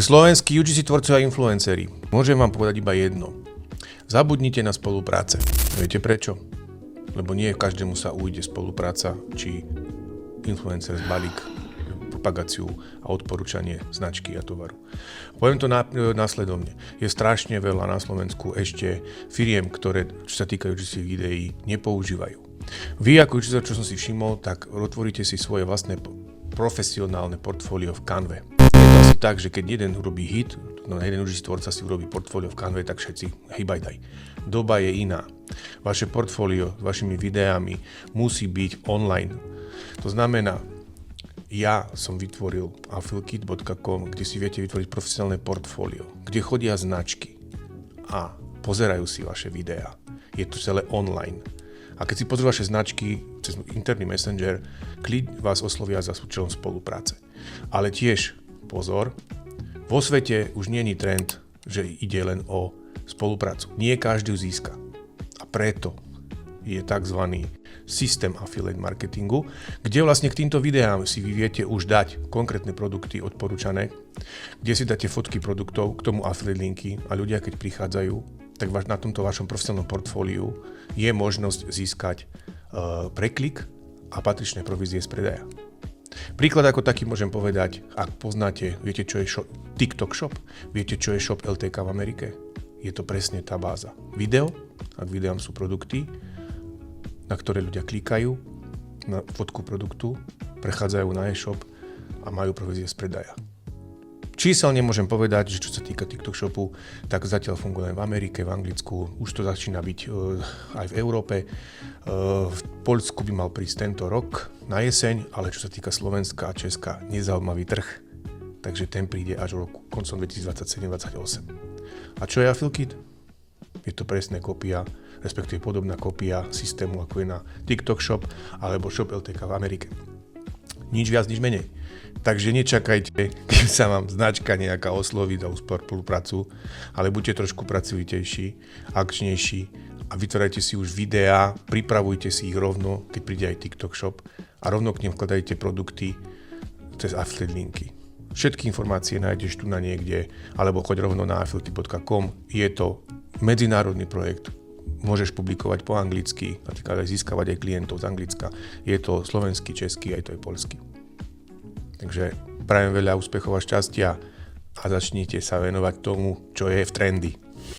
Slovenskí UGC tvorcovia a influenceri. Môžem vám povedať iba jedno. Zabudnite na spolupráce. Viete prečo? Lebo nie každému sa ujde spolupráca, či influencer z balík, propagáciu a odporúčanie značky a tovaru. Poviem to následovne. Je strašne veľa na Slovensku ešte firiem, ktoré, čo sa týkajú UGC videí, nepoužívajú. Vy ako učitel, čo som si všimol, tak otvoríte si svoje vlastné profesionálne portfólio v Canve. Je to asi tak, že keď jeden urobí hit, jeden UGC tvorca si urobí portfólio v Canve, tak všetci hejbajdaj. Doba je iná. Vaše portfólio s vašimi videami musí byť online. To znamená, ja som vytvoril affilkit.com, kde si viete vytvoriť profesionálne portfólio, kde chodia značky a pozerajú si vaše videá. Je to celé online. A keď si pozrú vaše značky cez interný messenger, vás oslovia za účelom spolupráce. Ale tiež, pozor, vo svete už nie je trend, že ide len o spoluprácu. Nie každý ju získa. A preto je tzv. Systém affiliate marketingu, kde vlastne k týmto videám si vy viete už dať konkrétne produkty odporúčané, kde si dáte fotky produktov, k tomu affiliate linky a ľudia, keď prichádzajú, tak na tomto vašom profesionálnom portfóliu je možnosť získať preklik a patričné provízie z predaja. Príklad ako taký môžem povedať, ak poznáte, viete čo je TikTok Shop, viete čo je Shop LTK v Amerike, je to presne tá báza. Video, ak videám sú produkty, na ktoré ľudia klikajú, na fotku produktu, prechádzajú na e-shop a majú provízie z predaja. Číselne môžem povedať, že čo sa týka TikTok Shopu, tak zatiaľ funguje v Amerike, v Anglicku, už to začína byť aj v Európe. V Poľsku by mal prísť tento rok na jeseň, ale čo sa týka Slovenska a Česka, nezaujímavý trh, takže ten príde až roku koncom 2027-2028. A čo je Affilkit? Je to presná kopia, respektíve podobná kopia systému, ako je na TikTok Shop alebo Shop LTK v Amerike. Nič viac, nič menej. Takže nečakajte, kým sa vám značka nejaká osloví za spoluprácu, ale buďte trošku pracovitejší, akčnejší a vytvárajte si už videá, pripravujte si ich rovno, keď príde aj TikTok Shop a rovno k nim vkladajte produkty cez affiliate linky. Všetky informácie nájdeš tu na niekde, alebo choď rovno na affilkit.com. Je to medzinárodný projekt, môžeš publikovať po anglicky, napríklad aj získavať aj klientov z Anglicka. Je to slovenský, český, aj to je poľský. Takže prajem veľa úspechov a šťastia a začnite sa venovať tomu, čo je v trendy.